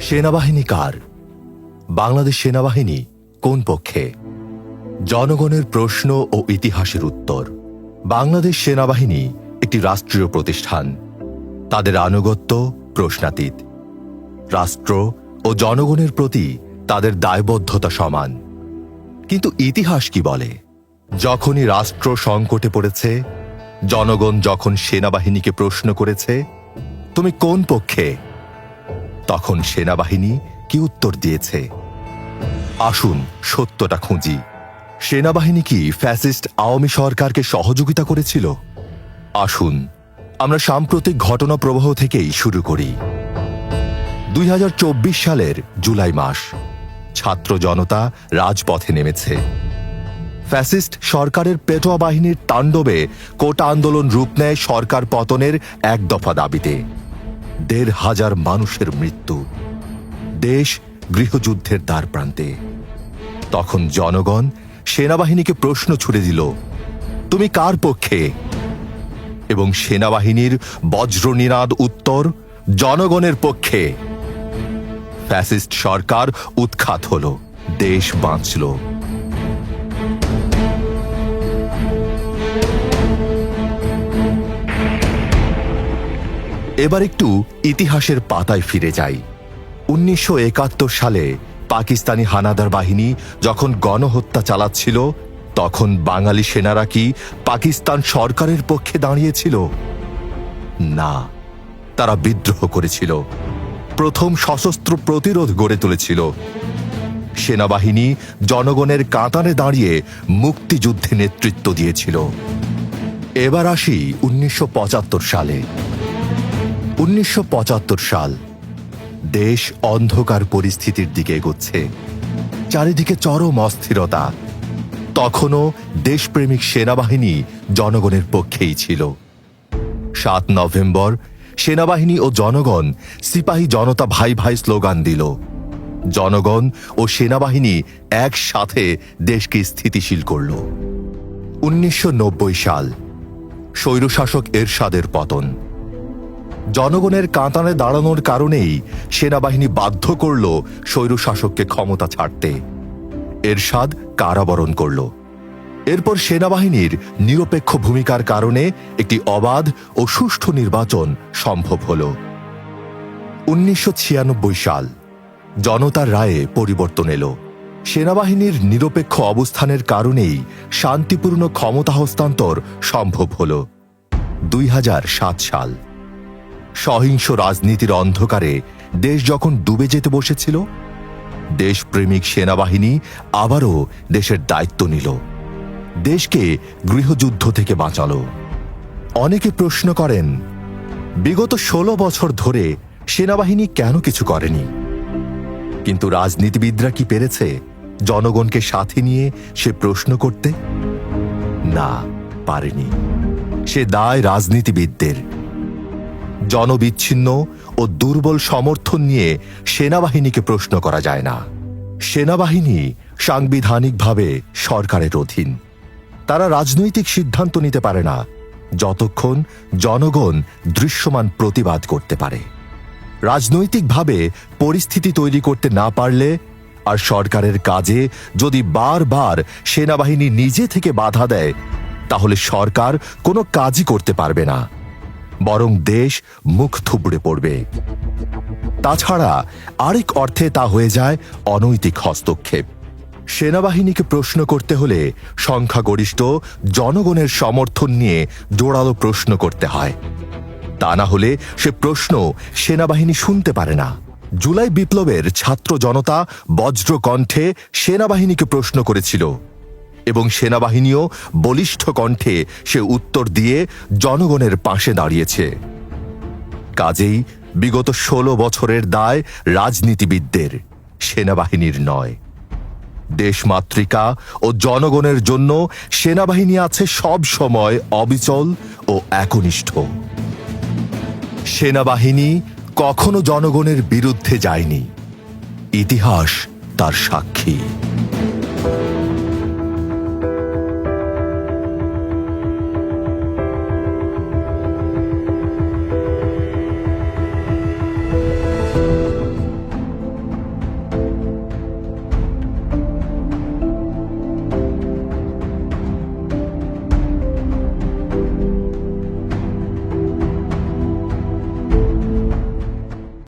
সেনাবাহিনী কার? বাংলাদেশ সেনাবাহিনী কোন পক্ষে? জনগণের প্রশ্ন ও ইতিহাসের উত্তর। বাংলাদেশ সেনাবাহিনী একটি রাষ্ট্রীয় প্রতিষ্ঠান। তাদের আনুগত্য প্রশ্নাতীত। রাষ্ট্র ও জনগণের প্রতি তাদের দায়বদ্ধতা সমান। কিন্তু ইতিহাস কি বলে? যখনই রাষ্ট্র সংকটে পড়েছে, জনগণ যখন সেনাবাহিনীকে প্রশ্ন করেছে, তুমি কোন পক্ষে, তখন সেনাবাহিনী কি উত্তর দিয়েছে? আসুন সত্যটা খুঁজি। সেনাবাহিনী কি ফ্যাসিস্ট আওয়ামী সরকারকে সহযোগিতা করেছিল? আসুন আমরা সাম্প্রতিক ঘটনা প্রবাহ থেকেই শুরু করি। 2024 সালের জুলাই মাস, ছাত্র জনতা রাজপথে নেমেছে। ফ্যাসিস্ট সরকারের পেটোয়া বাহিনীর তাণ্ডবে কোটা আন্দোলন রূপ নেয় সরকার পতনের এক দফা দাবিতে। 1,500 মানুষের মৃত্যু, দেশ গৃহযুদ্ধের দ্বার প্রান্তে। তখন জনগণ সেনাবাহিনীকে প্রশ্ন ছুড়ে দিল, তুমি কার পক্ষে? এবং সেনাবাহিনীর বজ্রনিনাদ উত্তর, জনগণের পক্ষে। ফ্যাসিস্ট সরকার উৎখাত হল, দেশ বাঁচল। এবার একটু ইতিহাসের পাতায় ফিরে যাই। 1971 সালে পাকিস্তানি হানাদার বাহিনী যখন গণহত্যা চালাচ্ছিল, তখন বাঙালি সেনারা কি পাকিস্তান সরকারের পক্ষে দাঁড়িয়েছিল? না, তারা বিদ্রোহ করেছিল, প্রথম সশস্ত্র প্রতিরোধ গড়ে তুলেছিল। সেনাবাহিনী জনগণের কাতারে দাঁড়িয়ে মুক্তিযুদ্ধে নেতৃত্ব দিয়েছিল। এবার আসি 1975 সালে। 1975 সাল, দেশ অন্ধকার পরিস্থিতির দিকে এগোচ্ছে, চারিদিকে চরম অস্থিরতা। তখনও দেশপ্রেমিক সেনাবাহিনী জনগণের পক্ষেই ছিল। 7 নভেম্বর সেনাবাহিনী ও জনগণ সিপাহী জনতা ভাই ভাই স্লোগান দিল। জনগণ ও সেনাবাহিনী একসাথে দেশকে স্থিতিশীল করল। 1990 সাল, স্বৈরশাসক এরশাদের পতন। জনগণের কাতারে দাঁড়ানোর কারণেই সেনাবাহিনী বাধ্য করল স্বৈরশাসককে ক্ষমতা ছাড়তে। এরশাদ কারাবরণ করল। এরপর সেনাবাহিনীর নিরপেক্ষ ভূমিকার কারণে একটি অবাধ ও সুষ্ঠু নির্বাচন সম্ভব হল। 1996 সাল, জনতার রায়ে পরিবর্তন এলো। সেনাবাহিনীর নিরপেক্ষ অবস্থানের কারণেই শান্তিপূর্ণ ক্ষমতা হস্তান্তর সম্ভব হল। 2007 সাল, সহিংস রাজনীতির অন্ধকারে দেশ যখন ডুবে যেতে বসেছিল, দেশপ্রেমিক সেনাবাহিনী আবারও দেশের দায়িত্ব নিল, দেশকে গৃহযুদ্ধ থেকে বাঁচালো। অনেকে প্রশ্ন করেন, বিগত 16 বছর ধরে সেনাবাহিনী কেন কিছু করেনি? কিন্তু রাজনীতিবিদরা কি পেরেছে জনগণকে সাথে নিয়ে সে প্রশ্ন করতে? না, পারেনি। সে দায় রাজনীতিবিদদের। জনবিচ্ছিন্ন ও দুর্বল সমর্থন নিয়ে সেনাবাহিনীকে প্রশ্ন করা যায় না। সেনাবাহিনী সাংবিধানিকভাবে সরকারের অধীন। তারা রাজনৈতিক সিদ্ধান্ত নিতে পারে না যতক্ষণ জনগণ দৃশ্যমান প্রতিবাদ করতে পারে। রাজনৈতিকভাবে পরিস্থিতি তৈরি করতে না পারলে আর সরকারের কাজে যদি বারবার সেনাবাহিনী নিজে থেকে বাধা দেয়, তাহলে সরকার কোনো কাজই করতে পারবে না, বরং দেশ মুখ থুবড়ে পড়বে। তাছাড়া আরেক অর্থে তা হয়ে যায় অনৈতিক হস্তক্ষেপ। সেনাবাহিনীকে প্রশ্ন করতে হলে সংখ্যাগরিষ্ঠ জনগণের সমর্থন নিয়ে জোরালো প্রশ্ন করতে হয়। তা না হলে সে প্রশ্ন সেনাবাহিনী শুনতে পারে না। জুলাই বিপ্লবের ছাত্র জনতা বজ্র কণ্ঠে সেনাবাহিনীকে প্রশ্ন করেছিল এবং সেনাবাহিনীও বলিষ্ঠ কণ্ঠে সে উত্তর দিয়ে জনগণের পাশে দাঁড়িয়েছে। কাজেই বিগত 16 বছরের দায় রাজনীতিবিদদের, সেনাবাহিনীর নয়। দেশমাতৃকা ও জনগণের জন্য সেনাবাহিনী আছে সব সময় অবিচল ও একনিষ্ঠ। সেনাবাহিনী কখনো জনগণের বিরুদ্ধে যায়নি। ইতিহাস তা তার সাক্ষী।